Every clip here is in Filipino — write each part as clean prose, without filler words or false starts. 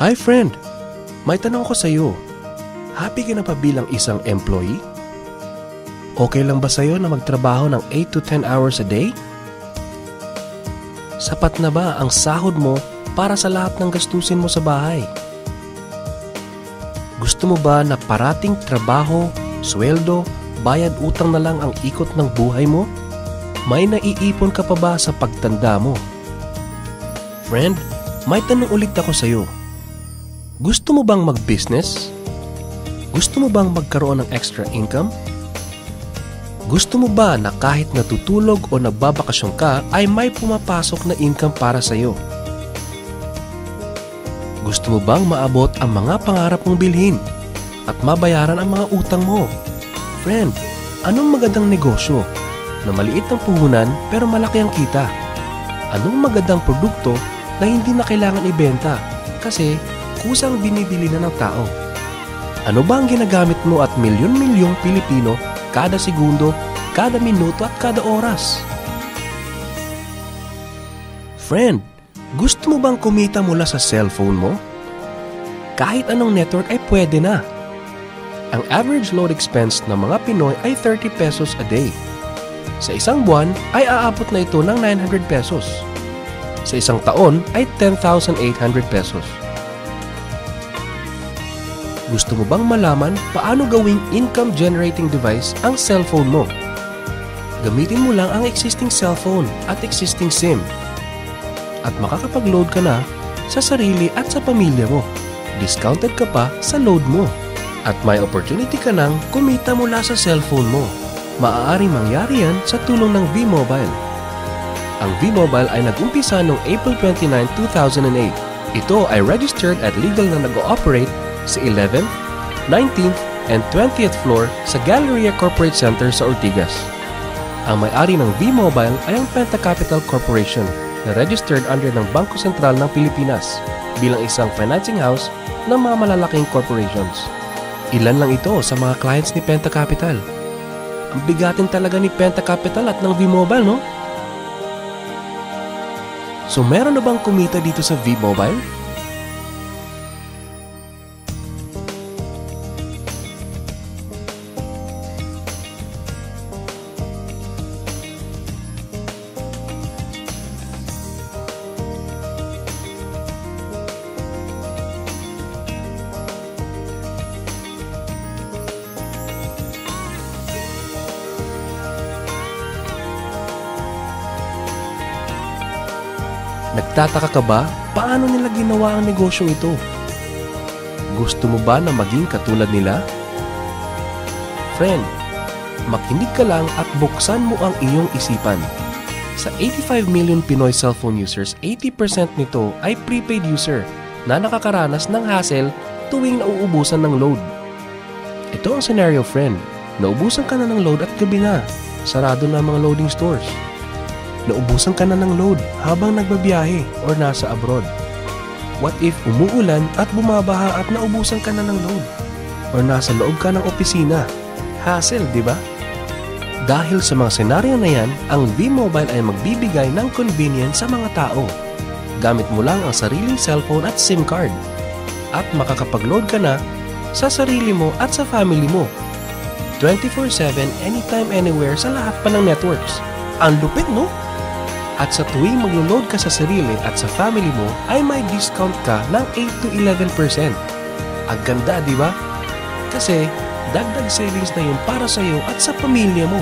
Hi friend! May tanong ko sa'yo. Happy ka na pa bilang isang employee? Okay lang ba sa'yo na magtrabaho ng 8 to 10 hours a day? Sapat na ba ang sahod mo para sa lahat ng gastusin mo sa bahay? Gusto mo ba na parating trabaho, sweldo, bayad utang na lang ang ikot ng buhay mo? May naiipon ka pa ba sa pagtanda mo? Friend, may tanong ulit ako sa'yo. Gusto mo bang mag-business? Gusto mo bang magkaroon ng extra income? Gusto mo ba na kahit natutulog o nagbabakasyon ka ay may pumapasok na income para sa'yo? Gusto mo bang maabot ang mga pangarap mong bilhin at mabayaran ang mga utang mo? Friend, anong magandang negosyo na maliit ang puhunan pero malaki ang kita? Anong magandang produkto na hindi na kailangan ibenta kasi kusang binibili na ng tao? Ano ba ang ginagamit mo at milyon-milyong Pilipino kada segundo, kada minuto at kada oras? Friend, gusto mo bang kumita mula sa cellphone mo? Kahit anong network ay pwede na. Ang average load expense ng mga Pinoy ay 30 pesos a day. Sa isang buwan ay aabot na ito ng 900 pesos. Sa isang taon ay 10,800 pesos. Gusto mo bang malaman paano gawing income-generating device ang cellphone mo? Gamitin mo lang ang existing cellphone at existing SIM. At makakapag-load ka na sa sarili at sa pamilya mo. Discounted ka pa sa load mo. At may opportunity ka nang kumita mula sa cellphone mo. Maaaring mangyari yan sa tulong ng V-Mobile. Ang V-Mobile ay nag-umpisa noong April 29, 2008. Ito ay registered at legal na nag-ooperate sa 11th, 19th, and 20th floor sa Galleria Corporate Center sa Ortigas. Ang may-ari ng V-Mobile ay ang Penta Capital Corporation na registered under ng Bangko Sentral ng Pilipinas bilang isang financing house ng mga malalaking corporations. Ilan lang ito sa mga clients ni Penta Capital. Ang bigatin talaga ni Penta Capital at ng V-Mobile, no? So meron na bang kumita dito sa V-Mobile? Nagtataka ka ba paano nila ginawa ang negosyong ito? Gusto mo ba na maging katulad nila? Friend, makinig ka lang at buksan mo ang iyong isipan. Sa 85 million Pinoy cellphone users, 80% nito ay prepaid user na nakakaranas ng hassle tuwing nauubusan ng load. Ito ang scenario, friend. Naubusan ka na ng load at gabi na. Sarado na ang mga loading stores. Naubusan ka na ng load habang nagbabiyahe or nasa abroad. What if umuulan at bumabaha at naubusan ka na ng load? Or nasa loob ka ng opisina? Hassle, di ba? Dahil sa mga senaryo na yan, ang V-Mobile ay magbibigay ng convenience sa mga tao. Gamit mo lang ang sariling cellphone at SIM card. At makakapag-load ka na sa sarili mo at sa family mo. 24/7, anytime, anywhere sa lahat pa ng networks. Ang lupit, no? At sa tuwing maglo-load ka sa sarili at sa family mo, ay may discount ka ng 8 to 11%. Ang ganda, di ba? Kasi dagdag savings na yun para sa iyo at sa pamilya mo.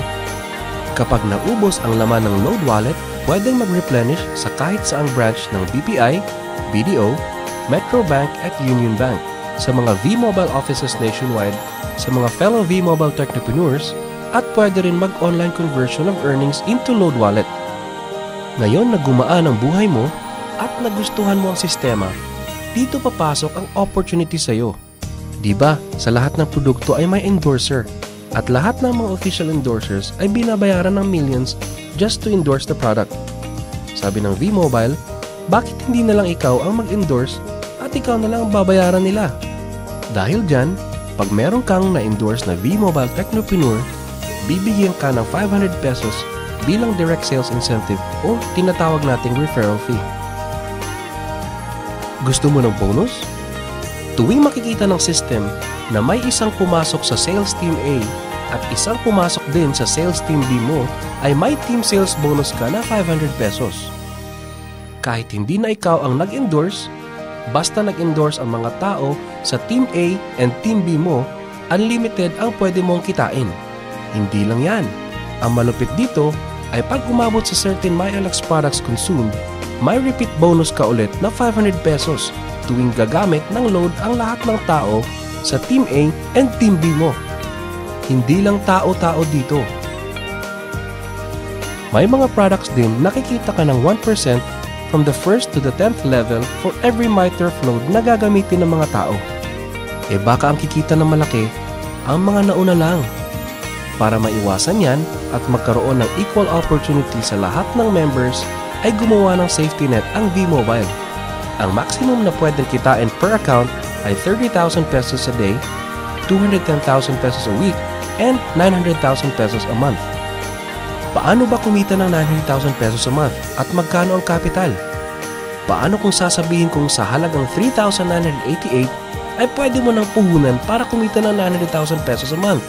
Kapag naubos ang laman ng load wallet, pwedeng mag-replenish sa kahit saang branch ng BPI, BDO, Metro Bank at Union Bank, sa mga V-Mobile offices nationwide, sa mga fellow V-Mobile technopreneurs, at pwede rin mag-online conversion of earnings into load wallet. Ngayon na gumaan ang buhay mo at nagustuhan mo ang sistema, dito papasok ang opportunity sa iyo. Diba, sa lahat ng produkto ay may endorser at lahat ng mga official endorsers ay binabayaran ng millions just to endorse the product. Sabi ng V-Mobile, bakit hindi na lang ikaw ang mag-endorse at ikaw na lang ang babayaran nila? Dahil dyan, pag meron kang na-endorse na V-Mobile Technopreneur, bibigyan ka ng 500 pesos bilang direct sales incentive o tinatawag nating referral fee. Gusto mo ng bonus? Tuwing makikita ng system na may isang pumasok sa sales team A at isang pumasok din sa sales team B mo, ay may team sales bonus ka na 500 pesos. Kahit hindi na ikaw ang nag-endorse, basta nag-endorse ang mga tao sa team A and team B mo, unlimited ang pwede mong kitain. Hindi lang yan. Ang malupit dito ay pag umabot sa certain MyLX products consumed, may repeat bonus ka ulit na 500 pesos tuwing gagamit ng load ang lahat ng tao sa Team A and Team B mo. Hindi lang tao-tao dito. May mga products din nakikita ka ng 1% from the 1st to the 10th level for every MyTurf load na gagamitin ng mga tao. Baka ang kikita ng malaki ang mga nauna lang. Para maiwasan yan at magkaroon ng equal opportunity sa lahat ng members, ay gumawa ng safety net ang V-Mobile. Ang maximum na pwedeng kitain per account ay 30,000 pesos a day, 210,000 pesos a week, and 900,000 pesos a month. Paano ba kumita ng 900,000 pesos a month at magkano ang capital? Paano kung sasabihin kong sa halagang 3,988 ay pwede mo nang puhunan para kumita ng 900,000 pesos a month?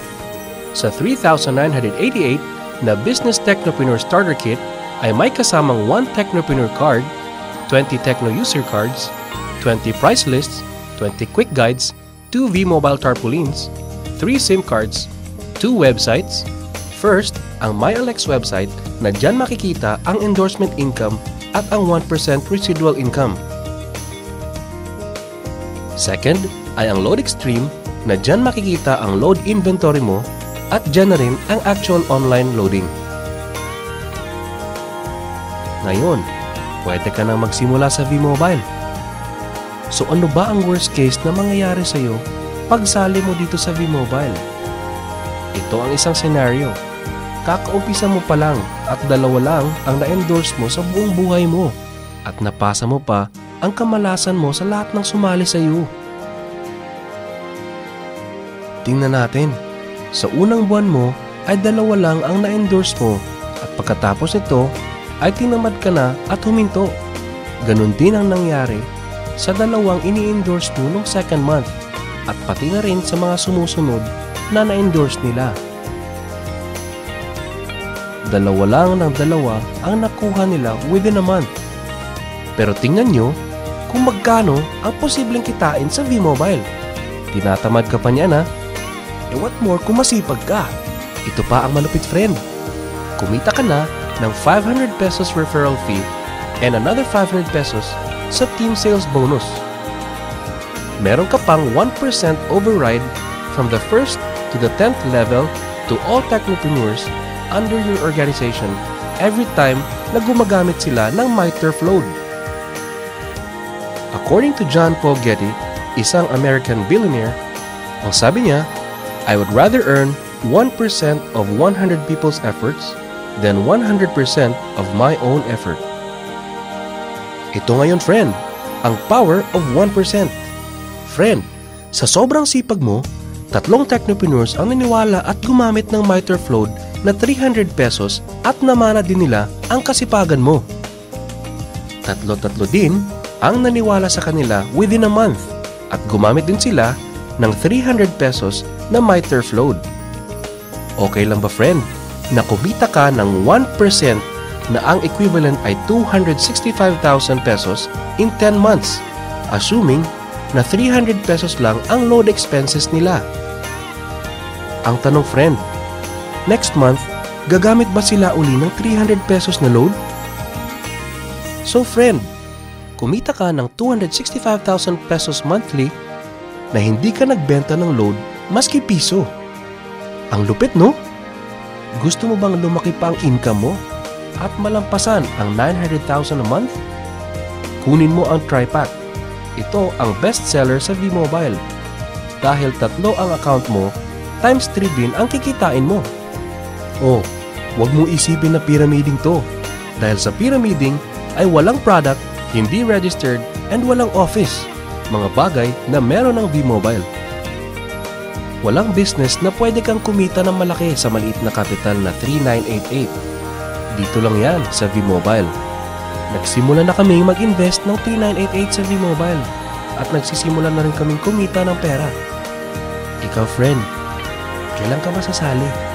Sa 3,988 na Business Technopreneur Starter Kit ay may kasamang 1 Technopreneur card, 20 Techno user cards, 20 price lists, 20 quick guides, 2 V-Mobile tarpaulins, 3 SIM cards, 2 websites. First, ang MyLX website na dyan makikita ang endorsement income at ang 1% residual income. Second, ay ang Load Extreme na dyan makikita ang load inventory mo at dyan na rin ang actual online loading. Ngayon, pwede ka nang magsimula sa V-Mobile. So ano ba ang worst case na mangyayari sa'yo pag sali mo dito sa V-Mobile? Ito ang isang senaryo. Kakaumpisa mo pa lang at 2 lang ang na-endorse mo sa buong buhay mo at napasa mo pa ang kamalasan mo sa lahat ng sumali sa iyo. Tingnan natin, sa unang buwan mo ay 2 lang ang na-endorse mo at pagkatapos nito ay tinamad ka na at huminto. Ganon din ang nangyari sa 2 ini-endorse mo nung second month at pati na rin sa mga sumusunod na na-endorse nila. 2 lang ng 2 ang nakuha nila within a month. Pero tingnan nyo kung magkano ang posibleng kitain sa V-Mobile. Tinatamad ka pa niya na? What more kung masipag ka? Ito pa ang malupit, friend. Kumita ka na ng 500 pesos referral fee and another 500 pesos sa team sales bonus. Meron ka pang 1% override from the 1st to the 10th level to all technopreneurs under your organization every time na gumagamit sila ng MyTurf load. According to John Paul Getty, isang American billionaire, ang sabi niya, I would rather earn 1% of 100 people's efforts than 100% of my own effort. Ito ngayon, friend, ang power of 1%. Friend, sa sobrang sipag mo, 3 technopreneurs ang naniwala at gumamit ng MyTurf load na 300 pesos at namana din nila ang kasipagan mo. 3 din ang naniwala sa kanila within a month at gumamit din sila ng 300 pesos na MyTurf load. Okay lang ba, friend, na kumita ka ng 1% na ang equivalent ay 265,000 pesos in 10 months, assuming na 300 pesos lang ang load expenses nila? Ang tanong, friend, next month, gagamit ba sila uli ng 300 pesos na load? So friend, kumita ka ng 265,000 pesos monthly na hindi ka nagbenta ng load maski piso. Ang lupit, no? Gusto mo bang lumaki pa ang income mo at malampasan ang 900,000 a month? Kunin mo ang TriPack. Ito ang best seller sa V-Mobile. Dahil 3 ang account mo, times 3 din ang kikitain mo. Oh, huwag mo isipin na pyramiding to. Dahil sa pyramiding ay walang product, hindi registered, and walang office. Mga bagay na meron ng V-Mobile. Walang business na pwede kang kumita ng malaki sa maliit na kapital na 3,988. Dito lang yan sa V-Mobile. Nagsimula na kami mag-invest ng 3,988 sa V-Mobile at nagsisimula na rin kaming kumita ng pera. Ikaw, friend, kailan ka ba sasali?